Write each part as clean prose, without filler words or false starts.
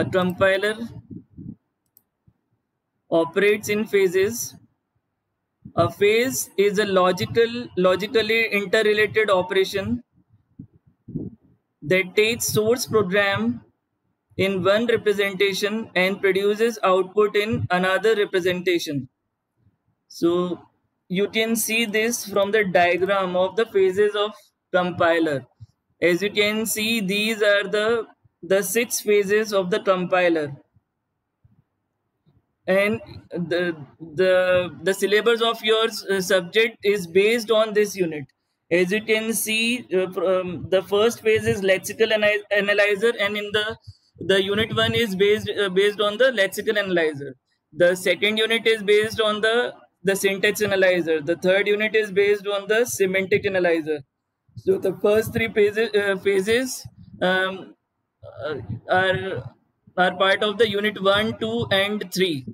A compiler operates in phases. A phase is a logically interrelated operation that takes source program in one representation and produces output in another representation. So you can see this from the diagram of the phases of compiler. As you can see, these are the 6 phases of the compiler, and the syllabus of your subject is based on this unit. As you can see, the first phase is lexical analyzer, and in the unit 1 is based on the lexical analyzer. The second unit is based on the syntax analyzer. The third unit is based on the semantic analyzer. So the first three phases um, uh, are are part of the unit 1, 2, and 3.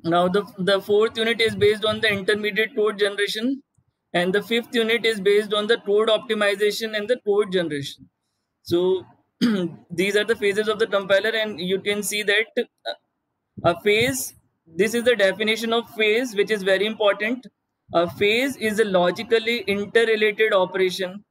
Now the fourth unit is based on the intermediate code generation, and the fifth unit is based on the code optimization and the code generation. So these are the phases of the compiler, and you can see that a phase, this is the definition of phase, which is very important. A phase is a logically interrelated operation.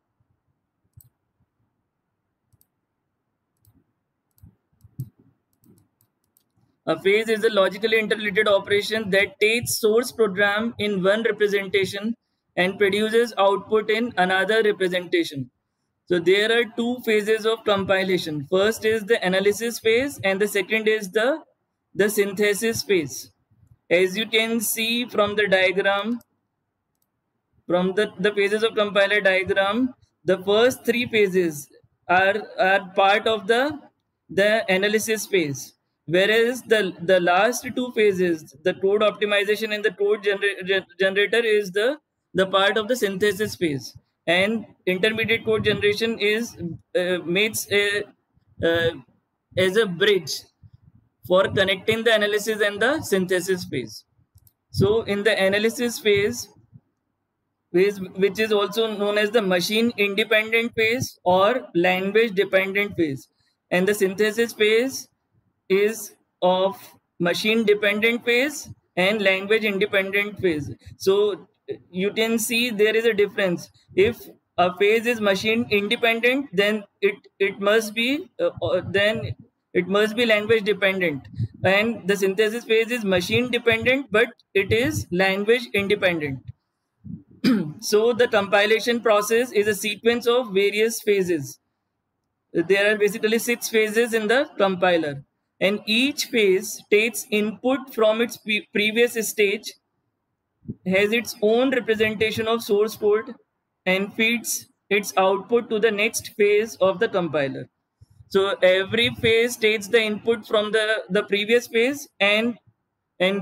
A phase is a logically interrelated operation that takes source program in one representation and produces output in another representation. So there are 2 phases of compilation. First is the analysis phase, and the second is the synthesis phase. As you can see from the diagram, from the phases of compiler diagram, the first 3 phases are part of the analysis phase, whereas the last 2 phases, the code optimization and the code generator, is the part of the synthesis phase, and intermediate code generation is makes a uh, as a bridge for connecting the analysis and the synthesis phase. So in the analysis phase, which is also known as the machine independent phase or language dependent phase, and the synthesis phase is of machine dependent phase and language independent phase. So you can see there is a difference. If a phase is machine independent, then it must be then it must be language dependent, and the synthesis phase is machine dependent but it is language independent. So the compilation process is a sequence of various phases. There are basically 6 phases in the compiler, and each phase takes input from its previous stage, has its own representation of source code, and feeds its output to the next phase of the compiler. So every phase takes the input from the previous phase and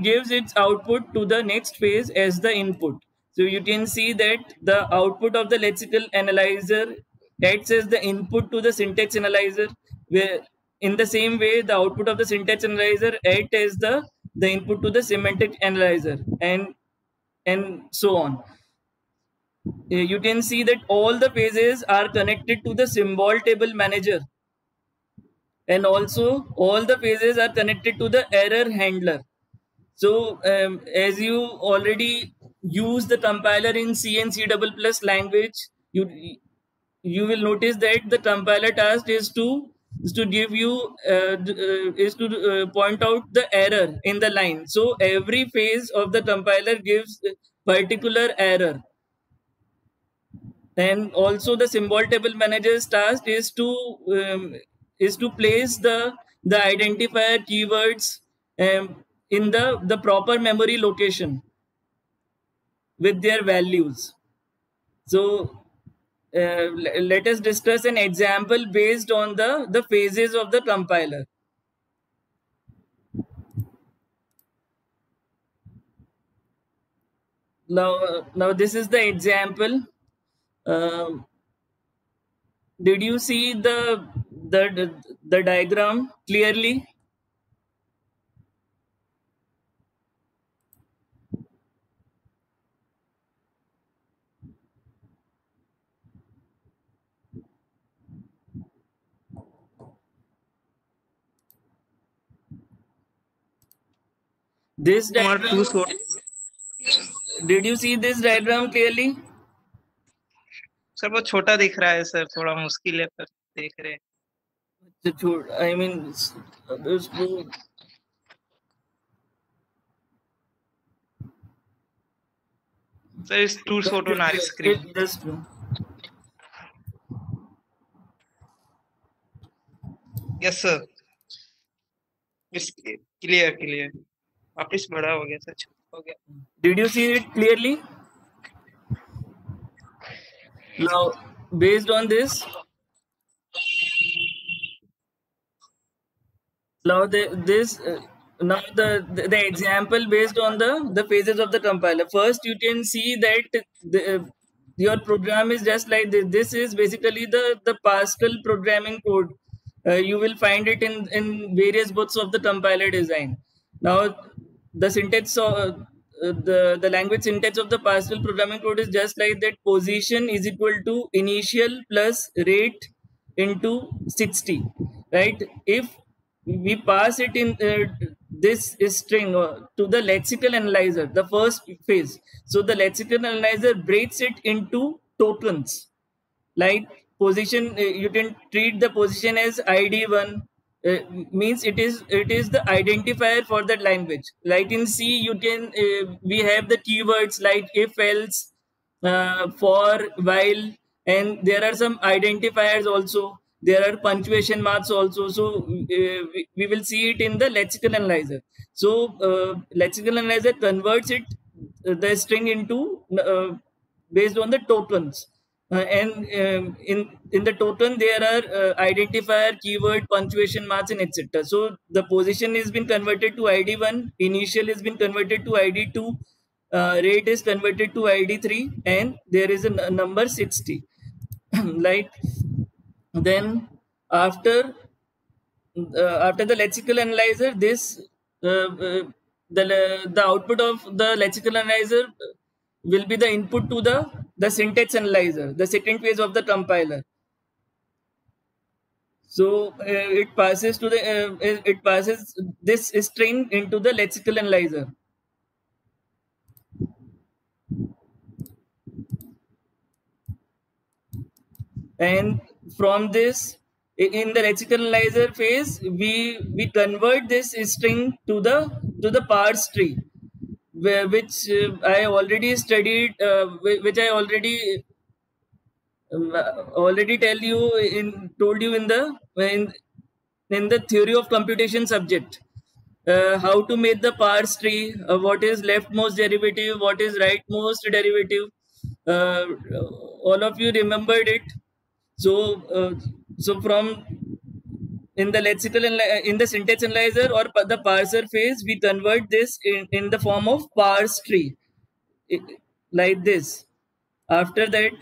gives its output to the next phase as the input. So you can see that the output of the lexical analyzer acts as the input to the syntax analyzer, where in the same way the output of the syntax analyzer acts as the input to the semantic analyzer, and so on. You can see that all the phases are connected to the symbol table manager, and also all the phases are connected to the error handler. So as you already use the compiler in C and C++ language, you will notice that the compiler task is to give you is to point out the error in the line. So every phase of the compiler gives a particular error, and also the symbol table manager's task is to place the identifier keywords in the proper memory location with their values. So let us discuss an example based on the phases of the compiler. Now this is the example. Um did you see the diagram clearly? This हमारा diagram, 2 sort did you see this diagram clearly? Sir वो छोटा दिख रहा है sir, थोड़ा मुश्किल है पर देख रहे हैं। I mean, सर इस 2 sort on our screen. That's true. Yes sir, it's clear. वापिस बड़ा हो गया सर, छोटा हो गया। Did you see it clearly? Now, based on this, now the example based on the phases of the compiler. First, you can see that your program is just like this. This is basically the Pascal programming code. You will find it in various books of the compiler design. Now, the syntax the language syntax of the Pascal programming code is just like that. Position is equal to initial plus rate into 60, right? If we pass it in this string to the lexical analyzer, the first phase. So the lexical analyzer breaks it into tokens. Like position, you can treat the position as ID1. Means it is the identifier for that language. Like in C, you can we have the keywords like if, else, for, while, and there are some identifiers also. There are punctuation marks also. So we will see it in the lexical analyzer. So lexical analyzer converts it the string into based on the tokens. And in the token there are identifier, keyword, punctuation marks, and etc. So the position has been converted to ID1, initial has been converted to ID2, rate is converted to ID3, and there is a number 60. Like then after the lexical analyzer, this the output of the lexical analyzer will be the input to the syntax analyzer, the second phase of the compiler. So it passes to the it passes this string into the lexical analyzer. And from this, in the lexical analyzer phase, we convert this string to the parse tree, which I already studied, which I already told you in the theory of computation subject. How to make the parse tree, what is leftmost derivative, what is rightmost derivative. Uh, all of you remembered it. So from in the lexical in the syntax analyzer or the parser phase, we convert this in the form of parse tree, like this. After that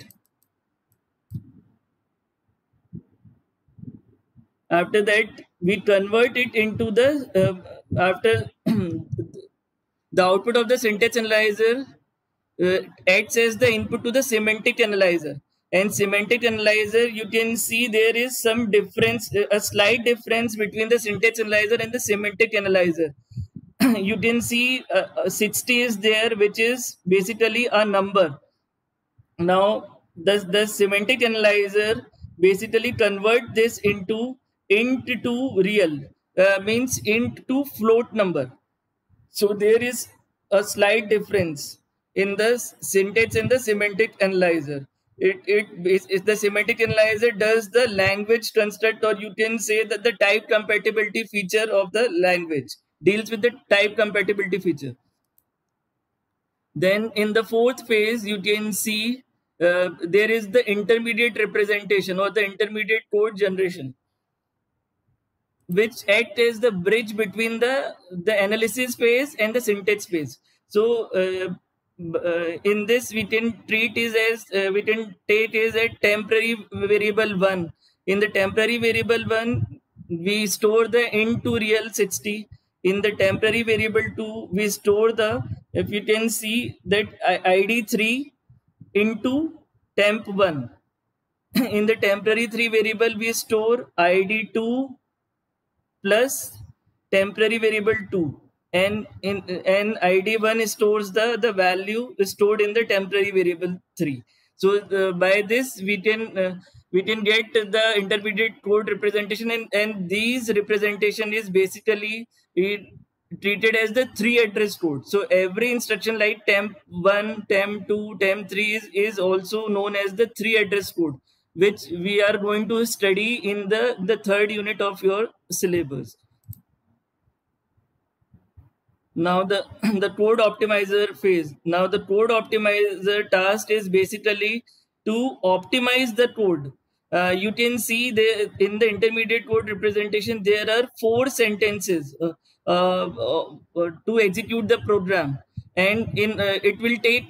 we convert it into the after the output of the syntax analyzer acts as the input to the semantic analyzer. And semantic analyzer, you can see there is some difference, a slight difference between the syntax analyzer and the semantic analyzer. You can see 60 is there, which is basically a number. Now the semantic analyzer basically convert this into int to real, means int to float number. So there is a slight difference in the syntax and the semantic analyzer. The semantic analyzer does the language construct, or you can say that the type compatibility feature of the language, deals with the type compatibility feature. Then in the fourth phase, you can see there is the intermediate representation or the intermediate code generation, which act as the bridge between the analysis phase and the syntax phase. So in this we can treat it as we can take it as a temporary variable 1. In the temporary variable 1, we store the int to real 60. In the temporary variable 2, we store the, if you can see that id3 into temp1. In the temporary 3 variable, we store id2 plus temporary variable 2. and id1 stores the value stored in the temporary variable 3. So by this we can get the intermediate code representation, and these representation is basically treated as the 3 address code. So every instruction like temp1, temp2, temp3 is also known as the 3 address code, which we are going to study in the third unit of your syllabus. Now the the code optimizer phase. Now the code optimizer task is basically to optimize the code. You can see the in the intermediate code representation there are 4 sentences to execute the program, and in it will take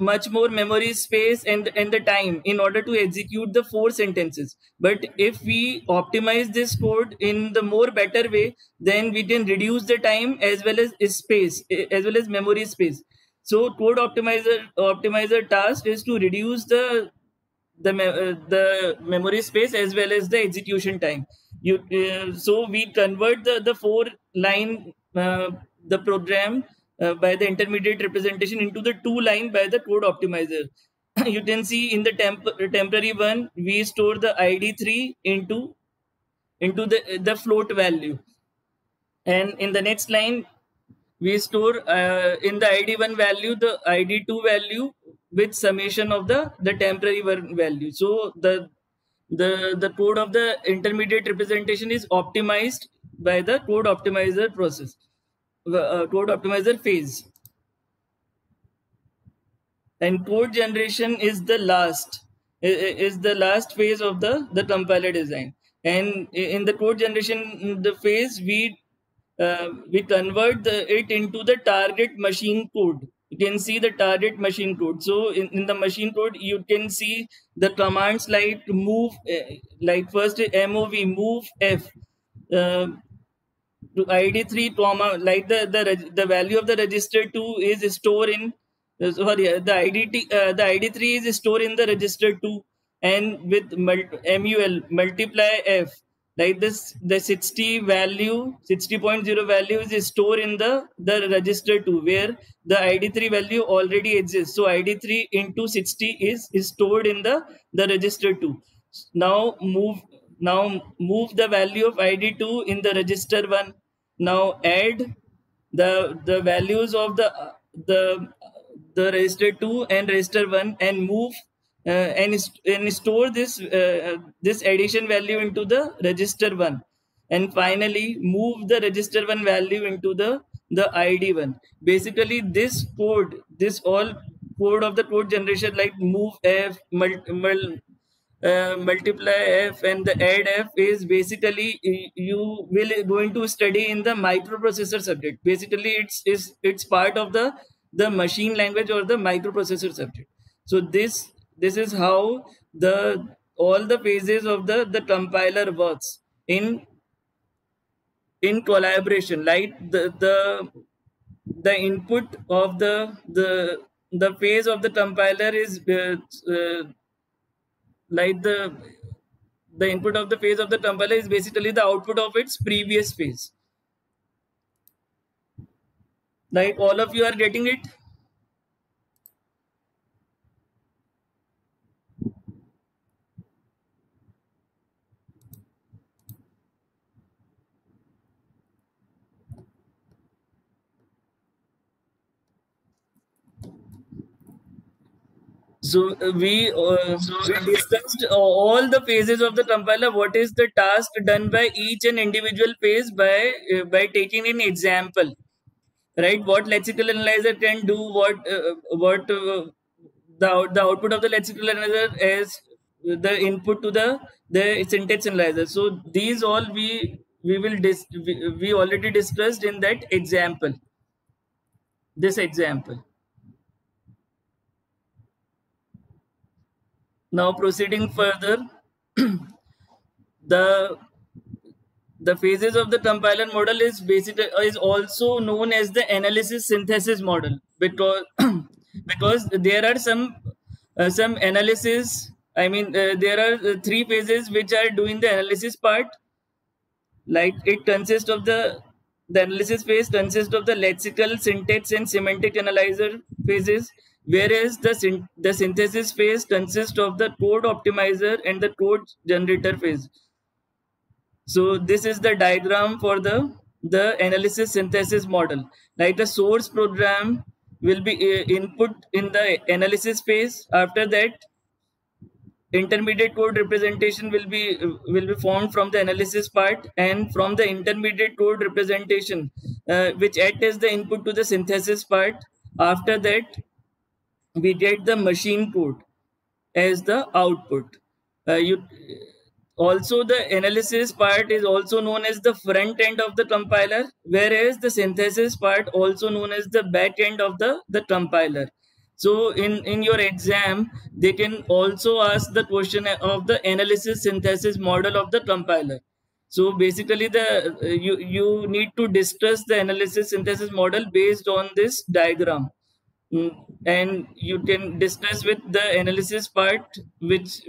much more memory space and the time in order to execute the 4 sentences. But if we optimize this code in the more better way, then we can reduce the time as well as space, as well as memory space. So code optimizer task is to reduce the memory space as well as the execution time. So we convert the 4 line the program by the intermediate representation into the 2 line by the code optimizer. You can see in the temporary one we store the id3 into the float value, and in the next line we store in the id1 value the id2 value with summation of the temporary one value. So the code of the intermediate representation is optimized by the code optimizer process, code optimizer phase. And code generation is the last phase of the compiler design. And in the code generation the phase we convert it into the target machine code. You can see the target machine code. So in the machine code you can see the commands like move, like first mov move f to id3 comma, like the value of the register 2 is stored in the id3 is stored in the register 2, and with mul multiply f, like this the 60.0 value is stored in the register 2 where the id3 value already exists. So id3 into 60 is stored in the register 2. Now move the value of id2 in the register 1. Now add the values of the the register 2 and register 1 and move and store this addition value into the register 1, and finally move the register 1 value into the id1. Basically this all code of the code generation like move f, multiply f and the add f is basically you will going to study in the microprocessor subject. Basically it's part of the machine language or the microprocessor subject. So this is how the all the phases of the compiler works in collaboration. Like the input of the phase of the compiler is like the input of the phase of the compiler is basically the output of its previous phase. Like all of you are getting it? So we discussed all the phases of the compiler. What is the task done by each and individual phase by taking an example, right? What lexical analyzer can do, what the output of the lexical analyzer as the input to the syntax analyzer. So these all we will we already discussed in that example. This example. Now proceeding further, the the phases of the compiler model is basically is also known as the analysis synthesis model, because because there are some analysis. I mean there are 3 phases which are doing the analysis part. Like it consists of the the analysis phase consists of the lexical, syntax, and semantic analyzer phases, whereas the synthesis phase consists of the code optimizer and the code generator phase. So this is the diagram for the analysis synthesis model. Like the source program will be input in the analysis phase. After that, intermediate code representation will be formed from the analysis part, and from the intermediate code representation, which act as the input to the synthesis part. After that, we get the machine code as the output. You also, the analysis part is also known as the front end of the compiler, whereas the synthesis part also known as the back end of the compiler. So in your exam, they can also ask the question of the analysis synthesis model of the compiler. So basically, you need to discuss the analysis synthesis model based on this diagram. And you can discuss with the analysis part, which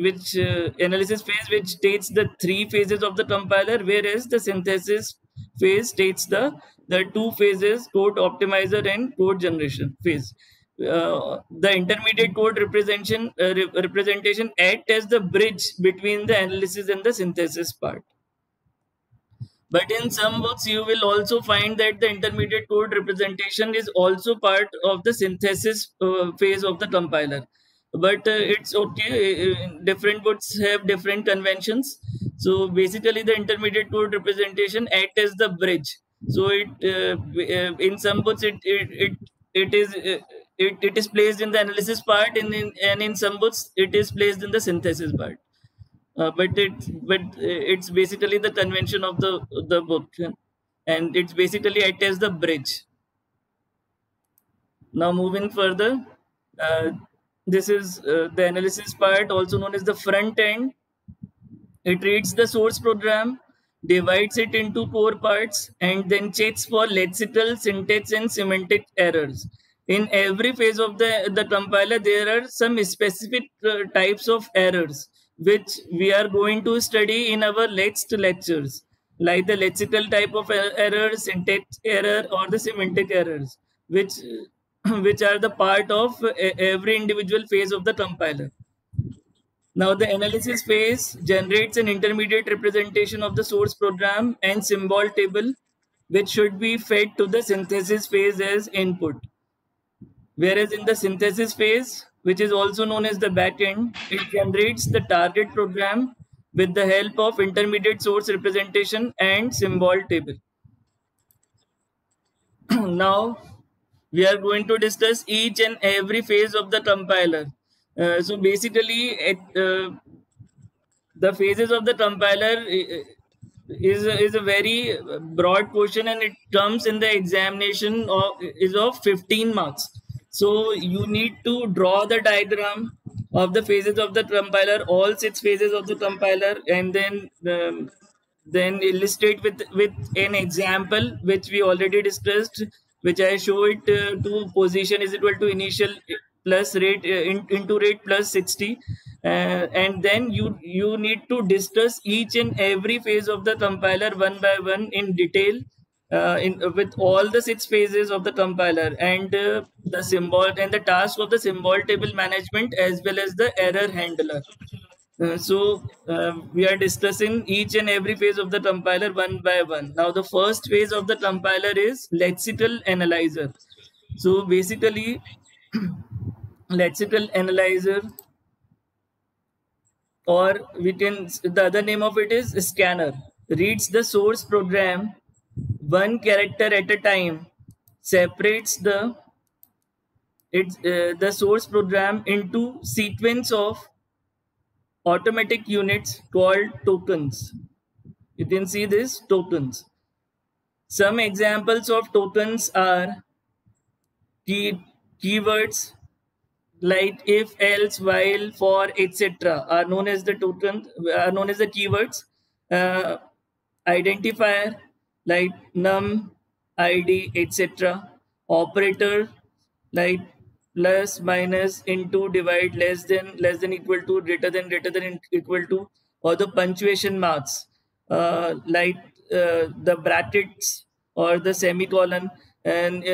analysis phase, which states the three phases of the compiler, whereas the synthesis phase states the two phases, code optimizer and code generation phase. The intermediate code representation act as the bridge between the analysis and the synthesis part. But in some books, you will also find that the intermediate code representation is also part of the synthesis phase of the compiler. But it's okay. Different books have different conventions. So basically, the intermediate code representation act as the bridge. So in some books it is placed in the analysis part, and in some books it is placed in the synthesis part. But it's basically the convention of the book, and it's basically act as the bridge. Now moving further, uh, this is the analysis part, also known as the front end. It reads the source program, divides it into core parts, and then checks for lexical, syntax, and semantic errors. In every phase of the compiler, there are some specific types of errors which we are going to study in our next lectures, like the lexical type of error, syntax error, or the semantic errors, which which are the part of every individual phase of the compiler. Now, the analysis phase generates an intermediate representation of the source program and symbol table, which should be fed to the synthesis phase as input. Whereas in the synthesis phase, which is also known as the backend, it generates the target program with the help of intermediate source representation and symbol table. Now, we are going to discuss each and every phase of the compiler. So basically, the phases of the compiler is a very broad question, and it comes in the examination of 15 marks. So you need to draw the diagram of the phases of the compiler, all 6 phases of the compiler, and then illustrate with an example which we already discussed, which I show it to position is equal to initial plus rate into rate plus 60, and then you need to discuss each and every phase of the compiler one by one in detail, in with all the 6 phases of the compiler, and the symbol and the task of the symbol table management, as well as the error handler. We are discussing each and every phase of the compiler one by one. Now, the first phase of the compiler is lexical analyzer. So basically, lexical analyzer, or the other name of it is scanner, reads the source program one character at a time, separates the source program into sequence of automatic units called tokens. You can see this tokens. Some examples of tokens are keywords like if, else, while, for, etc. are known as the keywords. Identifier like num, id, etc. Operator like plus, minus, into, divide, less than equal to, greater than equal to, or the punctuation marks like the brackets or the semicolon, and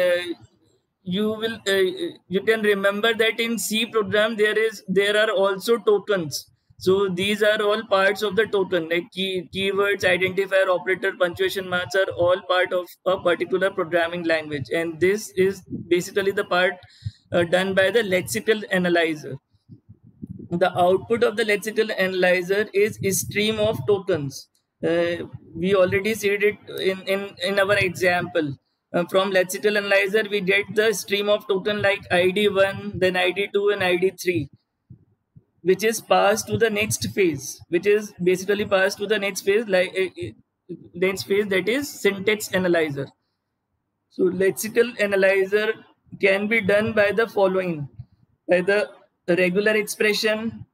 you can remember that in C program there are also tokens. So these are all parts of the token, like keywords, identifier, operator, punctuation marks are all part of a particular programming language, and this is basically the part done by the lexical analyzer. The output of the lexical analyzer is a stream of tokens. We already said it in our example. From lexical analyzer, we get the stream of token like ID1, then ID2, and ID3, which is passed to the next phase, which is basically passed to the next phase, like next phase, that is syntax analyzer. So lexical analyzer can be done by the following: by the regular expression,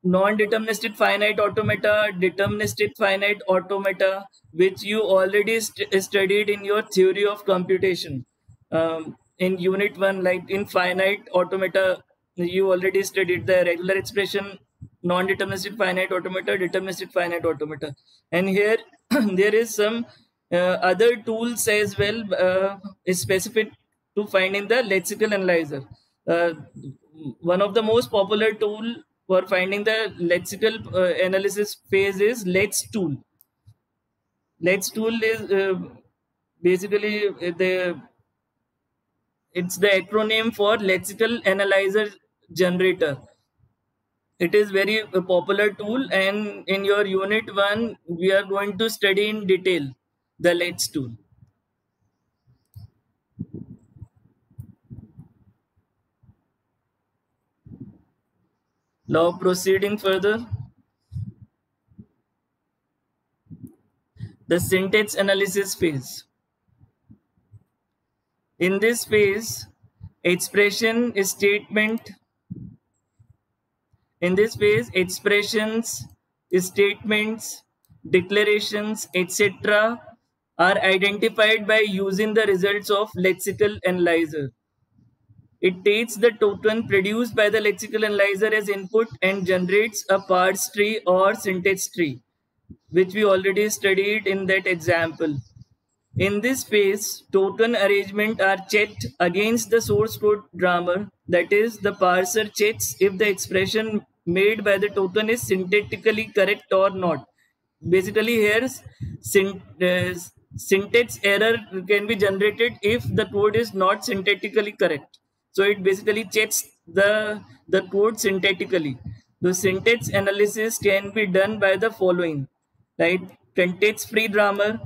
non-deterministic finite automata, deterministic finite automata, which you already studied in your theory of computation. In unit 1, like in finite automata, you already studied the regular expression, non-deterministic finite automata, deterministic finite automata. And here there is some other tools as well, specific to finding the lexical analyzer. Uh, One of the most popular tool for finding the lexical analysis phase is Let's tool. Let's tool is basically it's the acronym for lexical analyzer generator. It is very popular tool, and in your unit 1 we are going to study in detail the Let's tool. Now proceeding further, the syntax analysis phase. In this phase, expression statement in this phase expressions, statements, declarations, etc. are identified by using the results of lexical analyzer. It takes the token produced by the lexical analyzer as input and generates a parse tree or syntax tree, which we already studied in that example. In this phase, token arrangement are checked against the source code grammar. That is, the parser checks if the expression made by the token is syntactically correct or not. Basically, here syntax error can be generated if the code is not syntactically correct. So it basically checks the code syntactically. The syntax analysis can be done by the following, right? Context-free grammar,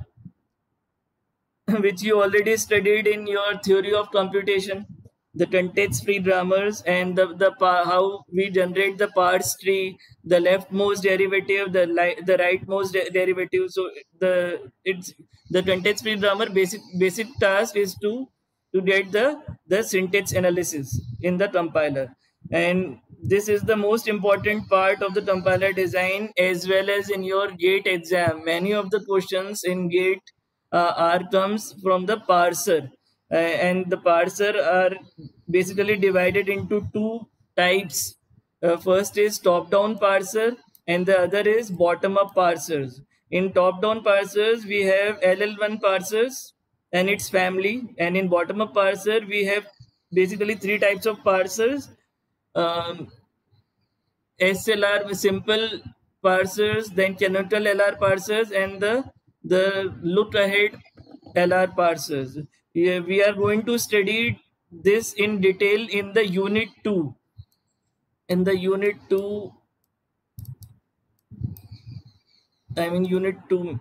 which you already studied in your theory of computation, the context-free grammars, and how we generate the parse tree, the leftmost derivative, the rightmost derivative. So it's the context-free grammar basic task is to get the syntax analysis in the compiler, and this is the most important part of the compiler design as well as in your gate exam. Many of the questions in gate R comes from the parser, and the parser are basically divided into two types. First is top-down parser, and the other is bottom-up parsers. In top-down parsers, we have LL1 parsers and its family, and in bottom-up parser, we have basically three types of parsers. Um, SLR simple parsers, then canonical LR parsers, and the look ahead LR parsers. We are going to study this in detail in the unit 2. In the unit 2, I mean unit 2,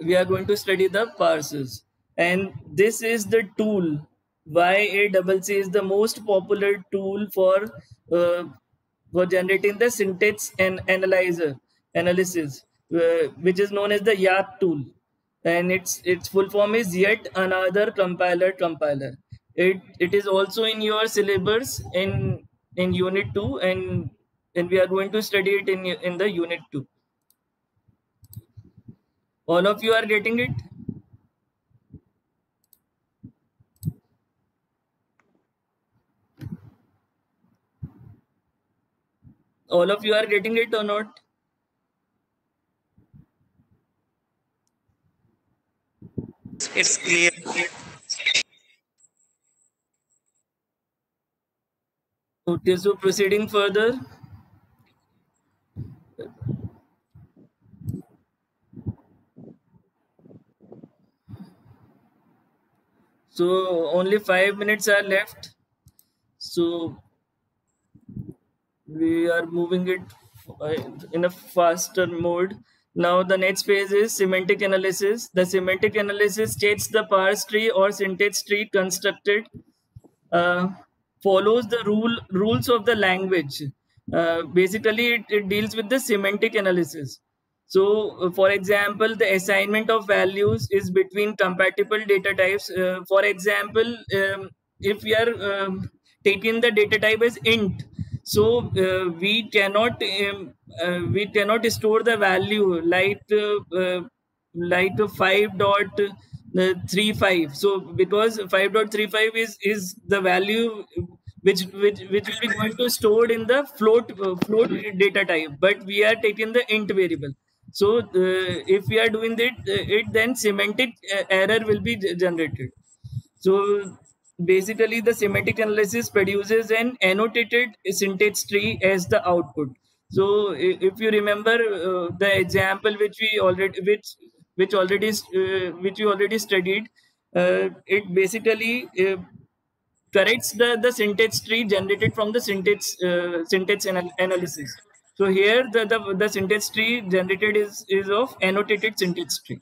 we are going to study the parsers, and this is the tool. YACC is the most popular tool uh, for generating the syntax and analysis, which is known as the YAC tool, and its full form is Yet Another Compiler. It is also in your syllabus in unit 2, and we are going to study it in the unit 2. All of you are getting it? All of you are getting it or not? It's clear. Okay, so proceeding further. So only 5 minutes are left. So we are moving it uh, in a faster mode. Now the next phase is semantic analysis. The semantic analysis states the parse tree or syntax tree constructed uh, follows the rules of the language. Basically, it deals with the semantic analysis. So, for example, the assignment of values is between compatible data types. For example, if we are taking the data type as int, so we cannot store the value like 5.35. So because 5.35 is the value which will be going to stored in the float data type, but we are taking the int variable. So if we are doing it, then semantic error will be generated. So basically, the semantic analysis produces an annotated syntax tree as the output. So if you remember the example which we already studied, it basically corrects the syntax tree generated from the syntax analysis. So here the syntax tree generated is of annotated syntax tree.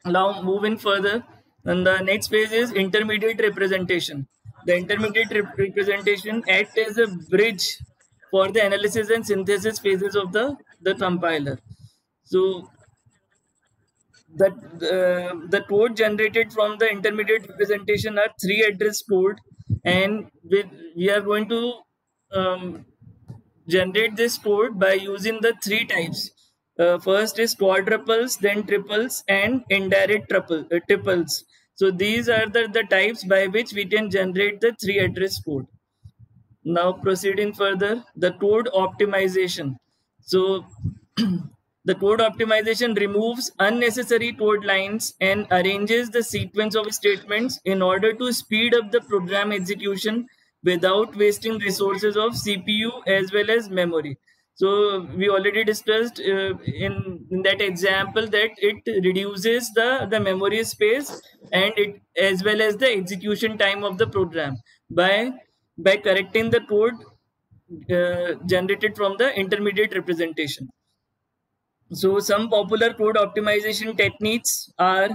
Now moving further, and the next phase is intermediate representation. The intermediate representation acts as a bridge for the analysis and synthesis phases of the compiler. So the code generated from the intermediate representation are three address code, and we are going to um, generate this code by using the three types. First is quadruples, then triples, and indirect triples. So these are the types by which we can generate the three address code. Now proceeding further, the code optimization. So the code optimization removes unnecessary code lines and arranges the sequence of statements in order to speed up the program execution without wasting resources of CPU as well as memory. So we already discussed in that example that it reduces the memory space and it as well as the execution time of the program by correcting the code generated from the intermediate representation. So some popular code optimization techniques are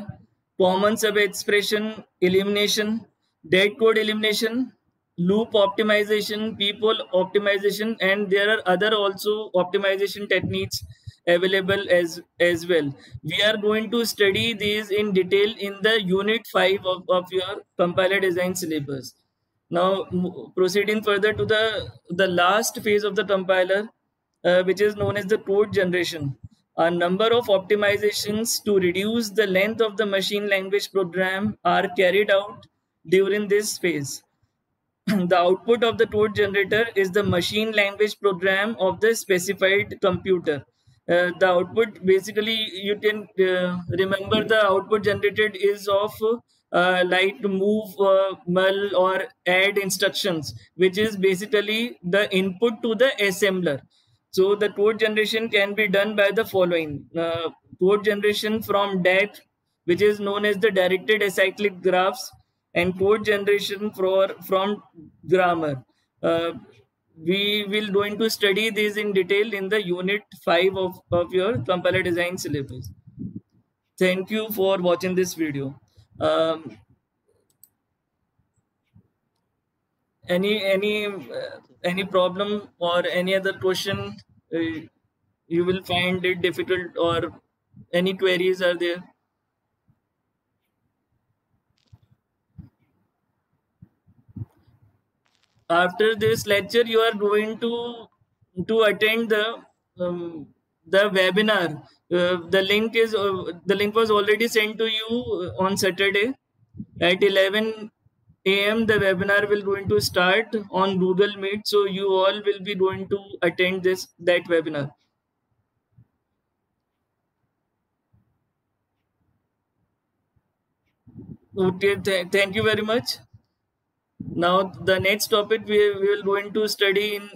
common sub-expression elimination, dead code elimination, loop optimization, people optimization, and there are other also optimization techniques available as well. We are going to study these in detail in the unit 5 of your compiler design syllabus. Now, proceeding further to the last phase of the compiler, which is known as the code generation. A number of optimizations to reduce the length of the machine language program are carried out during this phase. The output of the code generator is the machine language program of the specified computer. The output basically you can remember the output generated is of like move, null or add instructions, which is basically the input to the assembler. So the code generation can be done by the following: code generation from DAT, which is known as the directed acyclic graphs, and code generation from grammar. Uh, we will going to study these in detail in the unit 5 of your compiler design syllabus. Thank you for watching this video. Um, any problem or any other question uh, you will find it difficult, or any queries are there? After this lecture you are going to attend the webinar. The link was already sent to you on Saturday at 11 a.m. The webinar will going to start on Google Meet, so you all will be going to attend that webinar. Okay, thank you very much. Now the next topic we will going to study in